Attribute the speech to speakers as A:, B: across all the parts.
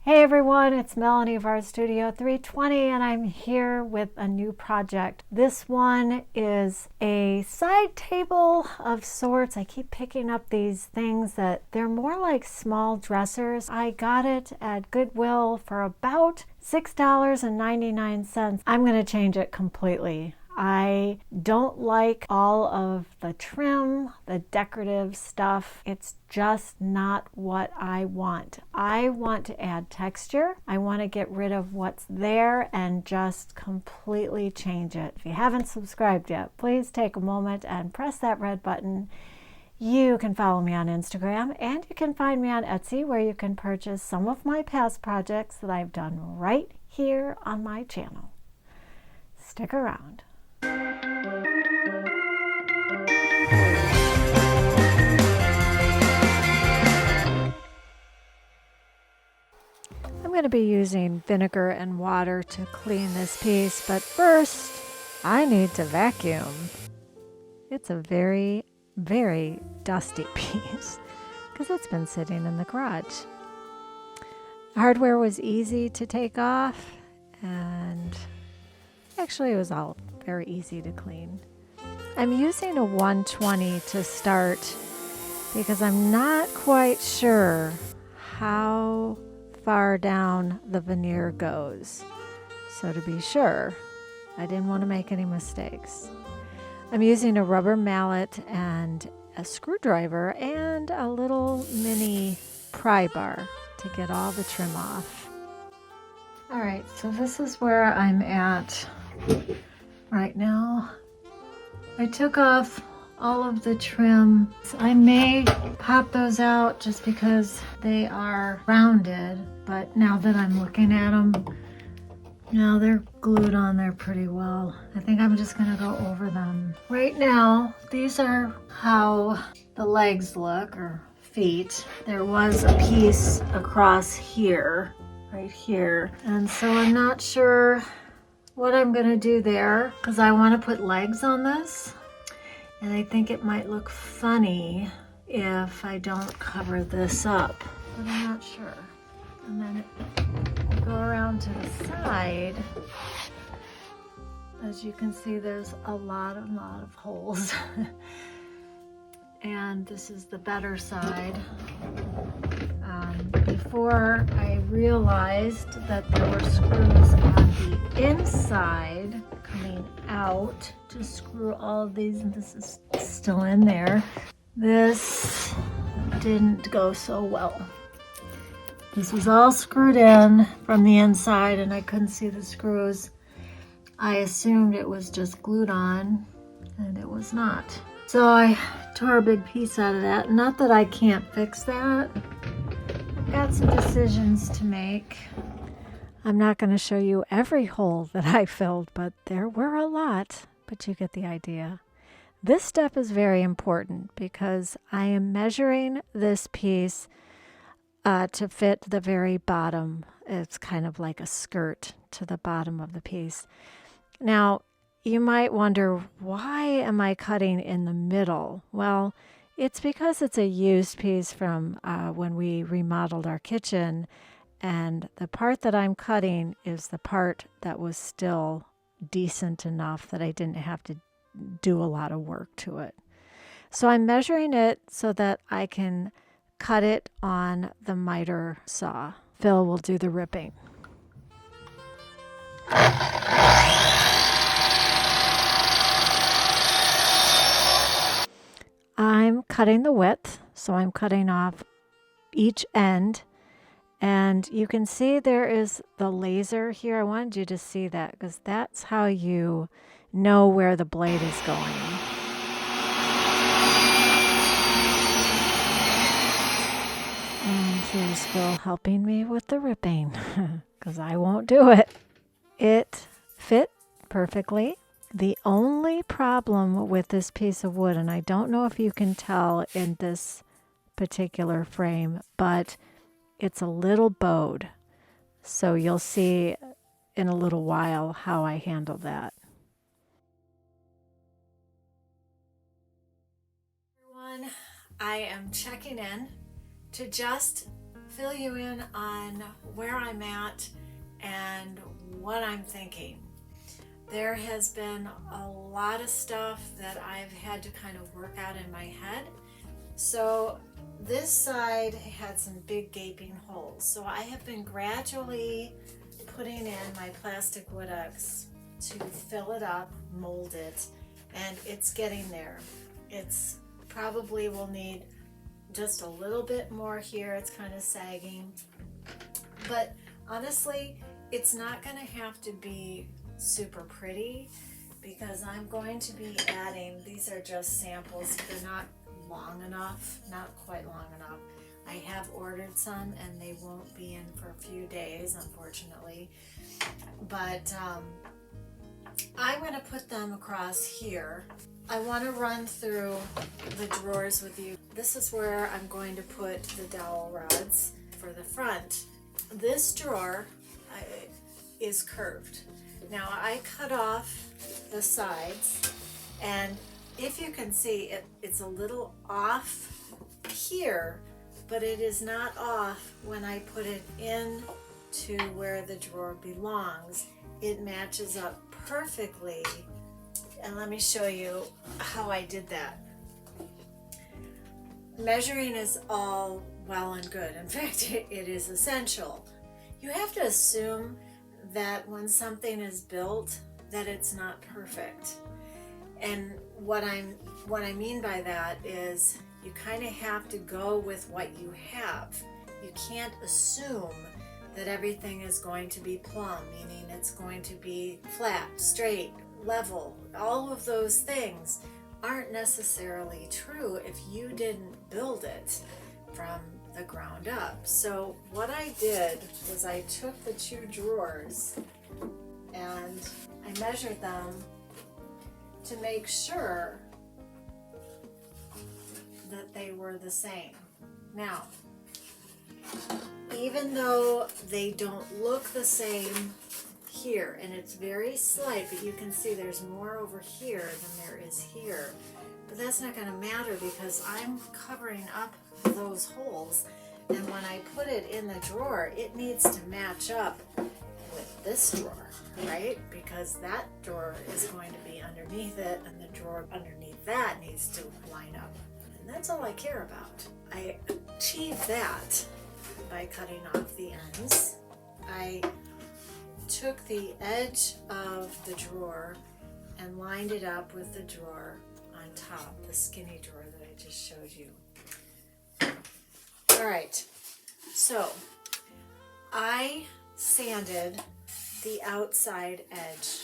A: Hey everyone, it's Melanie of Art Studio 320 and I'm here with a new project. This one is a side table of sorts. I keep picking up these things that they're more like small dressers. I got it at Goodwill for about $6.99. I'm going to change it completely. I don't like all of the trim, the decorative stuff. It's just not what I want. I want to add texture. I want to get rid of what's there and just completely change it. If you haven't subscribed yet, please take a moment and press that red button. You can follow me on Instagram and you can find me on Etsy, where you can purchase some of my past projects that I've done right here on my channel. Stick around. I'm going to be using vinegar and water to clean this piece, but first I need to vacuum. It's a very, very dusty piece because it's been sitting in the garage. Hardware was easy to take off, and actually it was all very easy to clean. I'm using a 120 to start because I'm not quite sure how far down the veneer goes. So to be sure, I didn't want to make any mistakes. I'm using a rubber mallet and a screwdriver and a little mini pry bar to get all the trim off. All right, so this is where I'm at right now. I took off all of the trim. I may pop those out just because they are rounded, but now that I'm looking at them, now they're glued on there pretty well. I think I'm just gonna go over them. Right now, these are how the legs look, or feet. There was a piece across here, right here, and so I'm not sure what I'm gonna do there because I want to put legs on this, and I think it might look funny if I don't cover this up, but I'm not sure. And then go around to the side. As you can see, there's a lot of holes. And this is the better side. Before I realized that there were screws on the inside coming out to screw all of these, and this is still in there. This didn't go so well. This was all screwed in from the inside and I couldn't see the screws. I assumed it was just glued on, and it was not. So I tore a big piece out of that. Not that I can't fix that. I've got some decisions to make. I'm not going to show you every hole that I filled, but there were a lot, but you get the idea. This step is very important because I am measuring this piece to fit the very bottom. It's kind of like a skirt to the bottom of the piece. Now, you might wonder, why am I cutting in the middle? Well, it's because it's a used piece from when we remodeled our kitchen, and the part that I'm cutting is the part that was still decent enough that I didn't have to do a lot of work to it. So I'm measuring it so that I can cut it on the miter saw. Phil will do the ripping. I'm cutting the width, so I'm cutting off each end, and you can see there is the laser here. I wanted you to see that because that's how you know where the blade is going. And here's Phil helping me with the ripping because I won't do it. It fit perfectly. The only problem with this piece of wood, and I don't know if you can tell in this particular frame, but it's a little bowed. So you'll see in a little while how I handle that. Everyone, I am checking in to just fill you in on where I'm at and what I'm thinking. There has been a lot of stuff that I've had to kind of work out in my head. So this side had some big gaping holes. So I have been gradually putting in my plastic wood X to fill it up, mold it, and it's getting there. It's probably will need just a little bit more here. It's kind of sagging, but honestly, it's not going to have to be super pretty because I'm going to be adding, these are just samples, they're not long enough, not quite long enough. I have ordered some and they won't be in for a few days, unfortunately, but I'm going to put them across here. I want to run through the drawers with you. This is where I'm going to put the dowel rods for the front. This drawer is curved. Now I cut off the sides, and if you can see, it's a little off here, but it is not off when I put it in to where the drawer belongs. It matches up perfectly, and let me show you how I did that. Measuring is all well and good. In fact, it is essential. You have to assume that when something is built, that it's not perfect. And what I mean by that is you kind of have to go with what you have. You can't assume that everything is going to be plumb, meaning it's going to be flat, straight, level. All of those things aren't necessarily true if you didn't build it from the ground up. So what I did was I took the two drawers and I measured them to make sure that they were the same. Now, even though they don't look the same here, and it's very slight, but you can see there's more over here than there is here. But that's not going to matter because I'm covering up those holes, and when I put it in the drawer, it needs to match up with this drawer, right? Because that drawer is going to be underneath it, and the drawer underneath that needs to line up. And that's all I care about. I achieved that by cutting off the ends. I took the edge of the drawer and lined it up with the drawer on top, the skinny drawer that I just showed you. All right, so I sanded the outside edge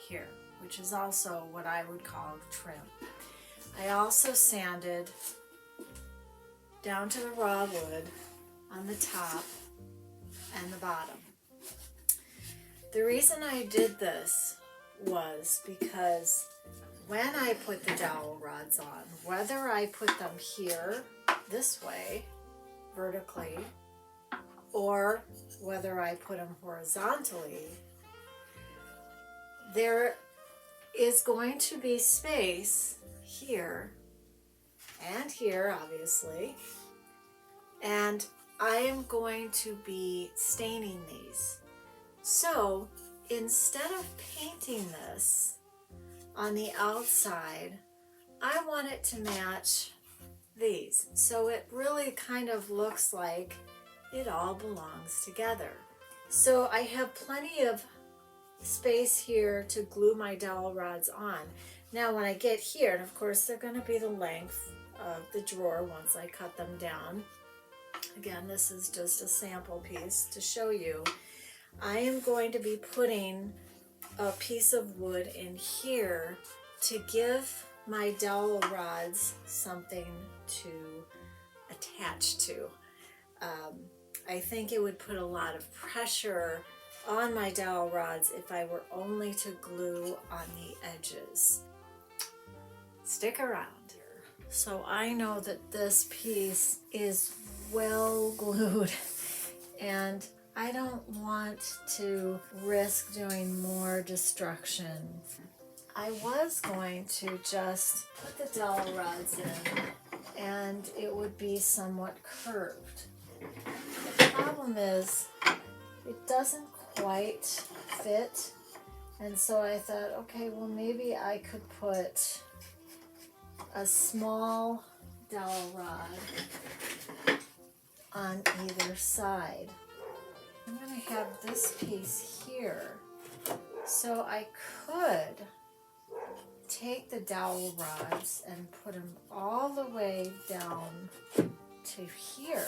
A: here, which is also what I would call trim. I also sanded down to the raw wood on the top and the bottom. The reason I did this was because when I put the dowel rods on, whether I put them here this way vertically or whether I put them horizontally, there is going to be space here and here, obviously, and I am going to be staining these. So instead of painting this on the outside, I want it to match these. So it really kind of looks like it all belongs together. So I have plenty of space here to glue my dowel rods on. Now when I get here, and of course they're going to be the length of the drawer once I cut them down. Again, this is just a sample piece to show you. I am going to be putting a piece of wood in here to give my dowel rods something to attach to. I think it would put a lot of pressure on my dowel rods if I were only to glue on the edges. Stick around here. So I know that this piece is well glued, and I don't want to risk doing more destruction. I was going to just put the dowel rods in and it would be somewhat curved. The problem is it doesn't quite fit, and so I thought, okay, well maybe I could put a small dowel rod on either side. I'm going to have this piece here, so I could take the dowel rods and put them all the way down to here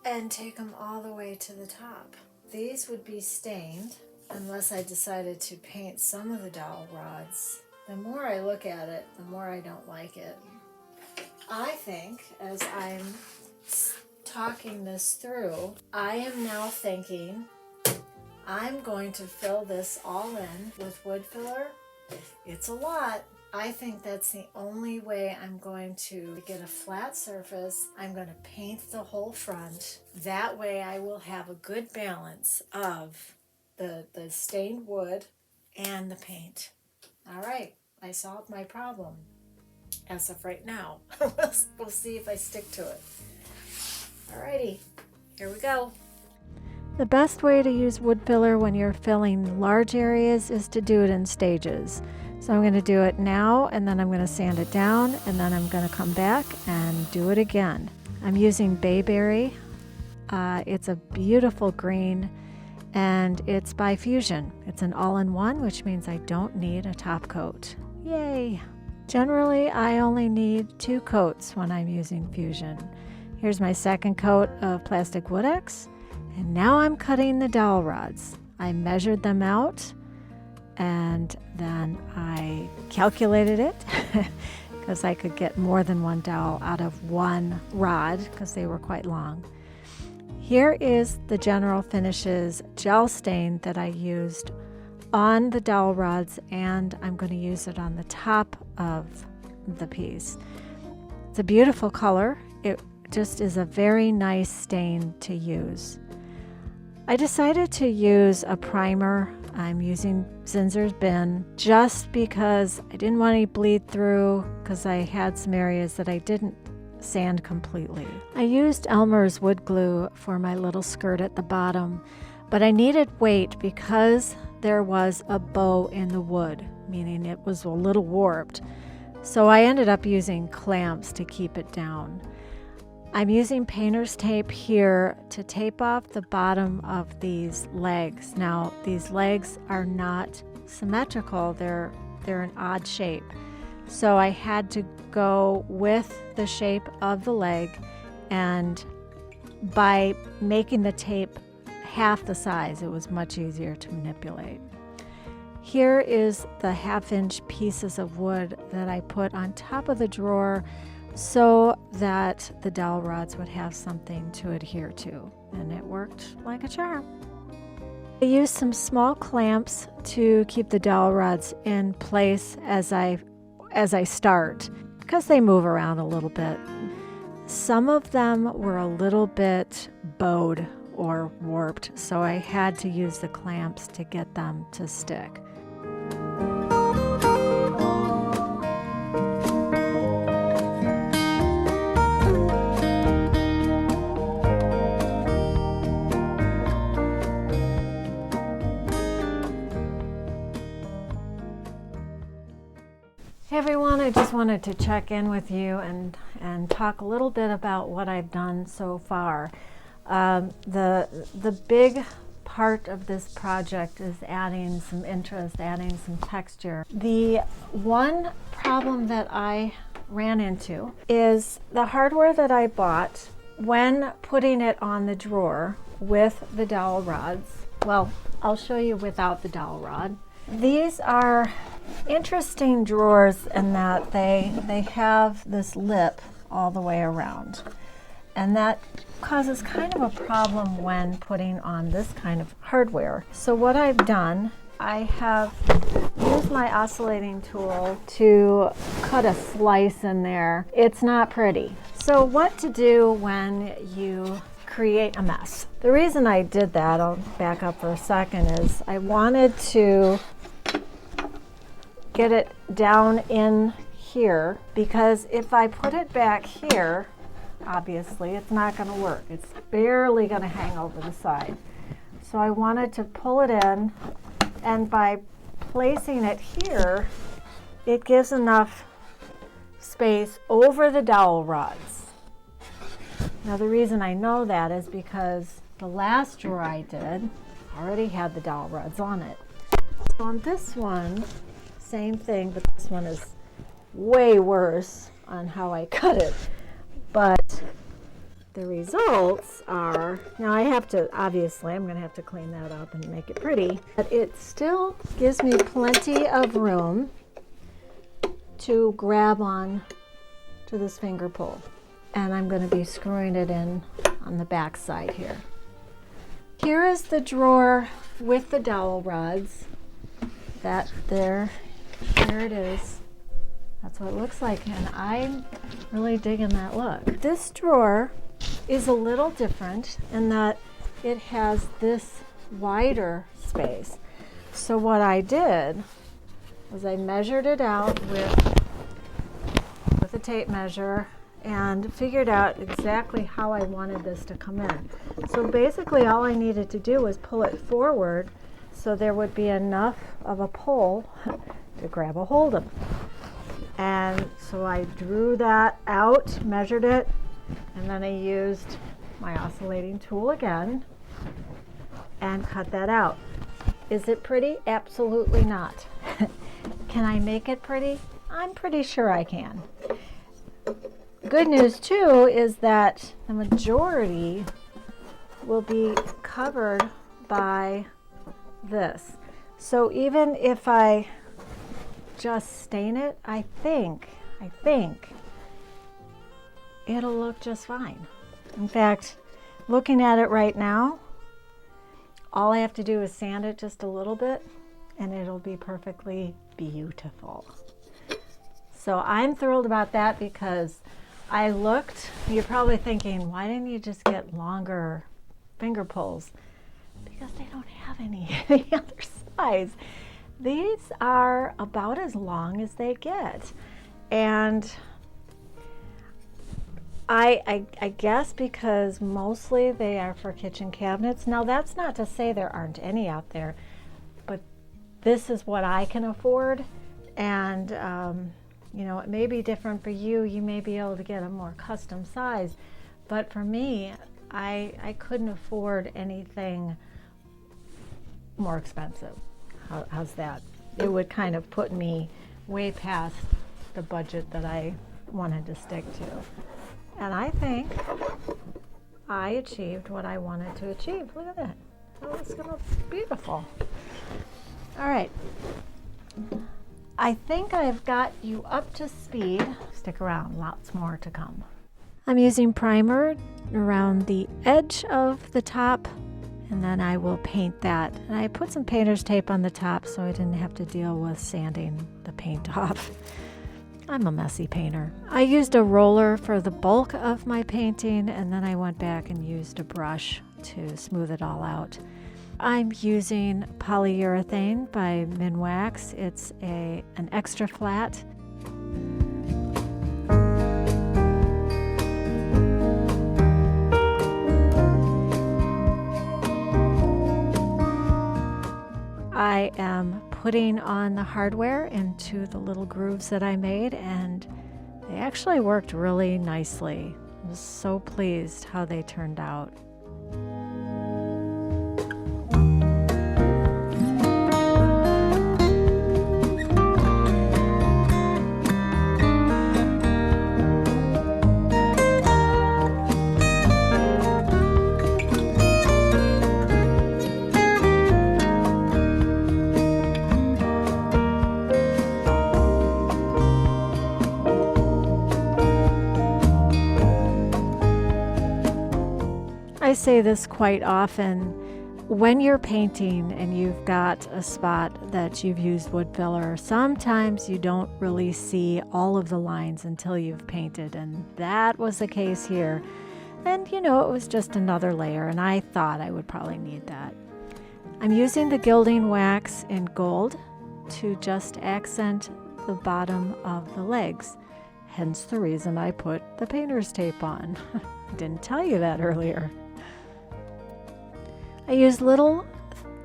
A: and take them all the way to the top. These would be stained unless I decided to paint some of the dowel rods. The more I look at it, the more I don't like it. I think, as I'm talking this through, I am now thinking I'm going to fill this all in with wood filler. It's a lot. I think that's the only way I'm going to get a flat surface. I'm going to paint the whole front. That way I will have a good balance of the stained wood and the paint. All right, I solved my problem as of right now. We'll see if I stick to it. Alrighty, here we go. The best way to use wood filler when you're filling large areas is to do it in stages. So I'm going to do it now, and then I'm going to sand it down, and then I'm going to come back and do it again. I'm using Bayberry. It's a beautiful green, and it's by Fusion. It's an all-in-one, which means I don't need a top coat. Yay! Generally, I only need 2 coats when I'm using Fusion. Here's my second coat of plastic Wood-X. And now I'm cutting the dowel rods. I measured them out, and then I calculated it because I could get more than one dowel out of one rod because they were quite long. Here is the General Finishes gel stain that I used on the dowel rods, and I'm going to use it on the top of the piece. It's a beautiful color. It just is a very nice stain to use. I decided to use a primer. I'm using Zinsser's Bin just because I didn't want any bleed through, because I had some areas that I didn't sand completely. I used Elmer's wood glue for my little skirt at the bottom, but I needed weight because there was a bow in the wood, meaning it was a little warped. So I ended up using clamps to keep it down. I'm using painter's tape here to tape off the bottom of these legs. Now, these legs are not symmetrical, they're an odd shape. So I had to go with the shape of the leg, and by making the tape half the size, it was much easier to manipulate. Here is the 1/2-inch pieces of wood that I put on top of the drawer so that the dowel rods would have something to adhere to, and it worked like a charm. I used some small clamps to keep the dowel rods in place as I start, because they move around a little bit. Some of them were a little bit bowed or warped, so I had to use the clamps to get them to stick. Hey everyone, I just wanted to check in with you and talk a little bit about what I've done so far. The big part of this project is adding some interest, adding some texture. The one problem that I ran into is the hardware that I bought when putting it on the drawer with the dowel rods. Well, I'll show you without the dowel rod. These are interesting drawers in that they have this lip all the way around, and that causes kind of a problem when putting on this kind of hardware. So what I've done, I have used my oscillating tool to cut a slice in there. It's not pretty. So what to do when you create a mess? The reason I did that, I'll back up for a second, is I wanted to get it down in here, because if I put it back here, obviously. It's not going to work. It's barely going to hang over the side. So I wanted to pull it in, and by placing it here, it gives enough space over the dowel rods. Now the reason I know that is because the last drawer I did already had the dowel rods on it. So on this one, same thing, but this one is way worse on how I cut it. But the results are, now I have to, obviously, I'm going to have to clean that up and make it pretty, but it still gives me plenty of room to grab on to this finger pull. And I'm going to be screwing it in on the back side here. Here is the drawer with the dowel rods. There it is. That's what it looks like, and I'm really digging that look. This drawer is a little different in that it has this wider space. So what I did was I measured it out with a tape measure and figured out exactly how I wanted this to come in. So basically all I needed to do was pull it forward so there would be enough of a pull to grab a hold of. And so I drew that out, measured it, and then I used my oscillating tool again and cut that out. Is it pretty? Absolutely not. Can I make it pretty? I'm pretty sure I can. Good news too is that the majority will be covered by this. So even if I just stain it, I think it'll look just fine. In fact, looking at it right now, all I have to do is sand it just a little bit and it'll be perfectly beautiful. So I'm thrilled about that because I looked, you're probably thinking, why didn't you just get longer finger pulls? Because they don't have any other size. These are about as long as they get. And I guess because mostly they are for kitchen cabinets. Now that's not to say there aren't any out there, but this is what I can afford. And you know, it may be different for you. You may be able to get a more custom size. But for me, I couldn't afford anything more expensive. How's that? It would kind of put me way past the budget that I wanted to stick to. And I think I achieved what I wanted to achieve. Look at that. Oh, it's gonna be beautiful. All right. I think I've got you up to speed. Stick around, lots more to come. I'm using primer around the edge of the top, and then I will paint that. And I put some painter's tape on the top so I didn't have to deal with sanding the paint off. I'm a messy painter. I used a roller for the bulk of my painting, and then I went back and used a brush to smooth it all out. I'm using polyurethane by Minwax. It's an extra flat. I am putting on the hardware into the little grooves that I made, and they actually worked really nicely. I was so pleased how they turned out. I say this quite often. When you're painting and you've got a spot that you've used wood filler, sometimes you don't really see all of the lines until you've painted, and that was the case here. And you know, it was just another layer, and I thought I would probably need that. I'm using the gilding wax in gold to just accent the bottom of the legs. hence the reason I put the painter's tape on. I didn't tell you that earlier. I used little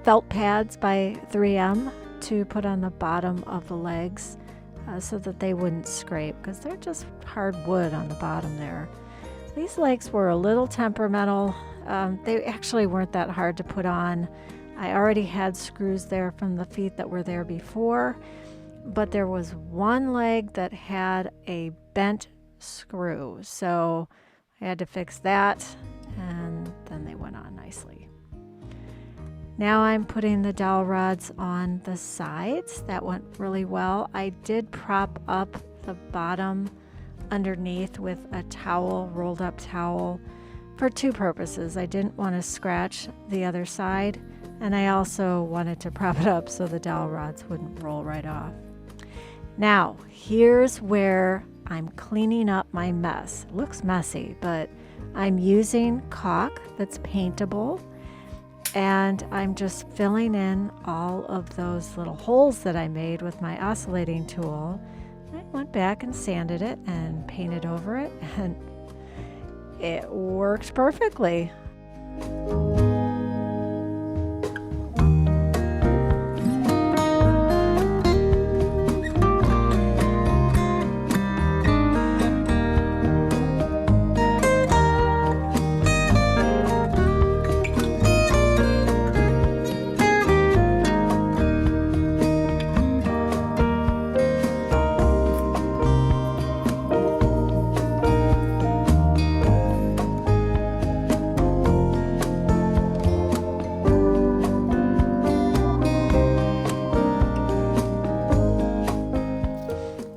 A: felt pads by 3M to put on the bottom of the legs so that they wouldn't scrape, because they're just hard wood on the bottom there. These legs were a little temperamental. They actually weren't that hard to put on. I already had screws there from the feet that were there before, but there was one leg that had a bent screw, so I had to fix that, and then they went on nicely. Now I'm putting the dowel rods on the sides. That went really well. I did prop up the bottom underneath with a towel, rolled up towel, for two purposes. I didn't want to scratch the other side, and I also wanted to prop it up so the dowel rods wouldn't roll right off. Now, here's where I'm cleaning up my mess. It looks messy, but I'm using caulk that's paintable, and I'm just filling in all of those little holes that I made with my oscillating tool. I went back and sanded it and painted over it, and it worked perfectly.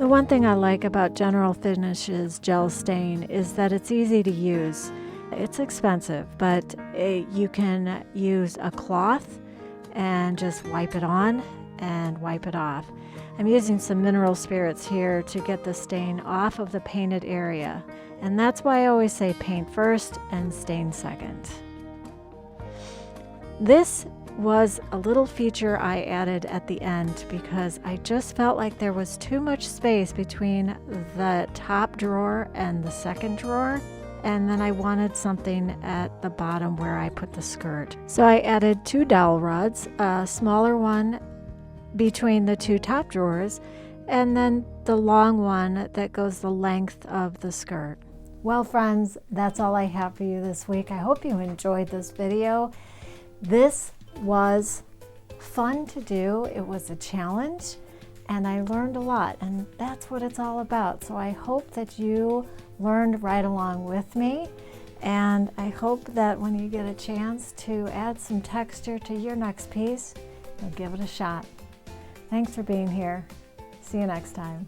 A: One thing I like about General Finishes gel stain is that it's easy to use. It's expensive, but you can use a cloth and just wipe it on and wipe it off. I'm using some mineral spirits here to get the stain off of the painted area, and that's why I always say paint first and stain second. This was a little feature I added at the end because I just felt like there was too much space between the top drawer and the second drawer, and then I wanted something at the bottom where I put the skirt. So I added 2 dowel rods, a smaller one between the 2 top drawers, and then the long one that goes the length of the skirt. Well, friends, that's all I have for you this week. I hope you enjoyed this video. This was fun to do. It was a challenge, and I learned a lot, and that's what it's all about. So I hope that you learned right along with me, and I hope that when you get a chance to add some texture to your next piece, you'll give it a shot. Thanks for being here. See you next time.